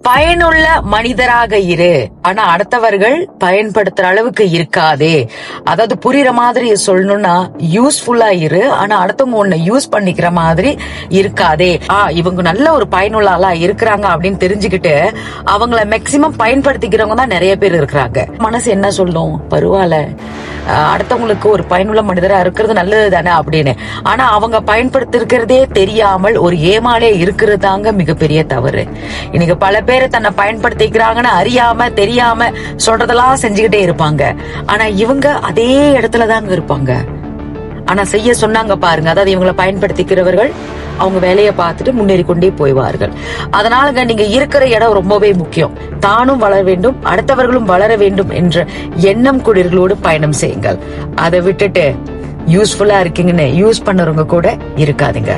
பயனுள்ள மனிதராக இரு, ஆனா அடுத்தவர்கள் பயன்படுத்துற அளவுக்கு இருக்காதே. அதாவது புரியுற மாதிரி சொல்லணும்னா யூஸ்ஃபுல்லா இரு, ஆனா அடுத்தவங்க உன்னை யூஸ் பண்ணிக்கிற மாதிரி இருக்காதே. இவங்க நல்ல ஒரு பயனுள்ள ஆளா இருக்கிறாங்க அப்படின்னு தெரிஞ்சுக்கிட்டு அவங்கள மேக்சிமம் பயன்படுத்திக்கிறவங்க தான் நிறைய பேர் இருக்கிறாங்க. மனசு என்ன சொல்லும், பரவாயில்ல அடுத்தவங்களுக்கு ஒரு பயனுள்ள மனிதரா இருக்கிறது நல்லது தானே அப்படின்னு. ஆனா அவங்க பயன்படுத்திருக்கிறதே தெரியாமல் ஒரு ஏமாலே இருக்கிறது தாங்க மிகப்பெரிய தவறு. இன்னைக்கு பல பேர் தன்னை பயன்படுத்திக்கிறாங்கன்னு அறியாம தெரியாம சொல்றதெல்லாம் செஞ்சுக்கிட்டே இருப்பாங்க. ஆனா இவங்க அதே இடத்துல தாங்க இருப்பாங்க. ஆனா செய்ய சொன்னாங்க பாருங்க, அதாவது இவங்களை பயன்படுத்திக்கிறவர்கள் அவங்க வேலையை பார்த்துட்டு முன்னேறி கொண்டே போய்வார்கள். அதனாலங்க நீங்க இருக்கிற இடம் ரொம்பவே முக்கியம். தானும் வளர வேண்டும், அடுத்தவர்களும் வளர வேண்டும் என்ற எண்ணம் குடிர்களோடு பயணம் செய்யுங்கள். அதை விட்டுட்டு யூஸ்ஃபுல்லா இருக்கீங்கன்னு யூஸ் பண்ணுறவங்க கூட இருக்காதுங்க.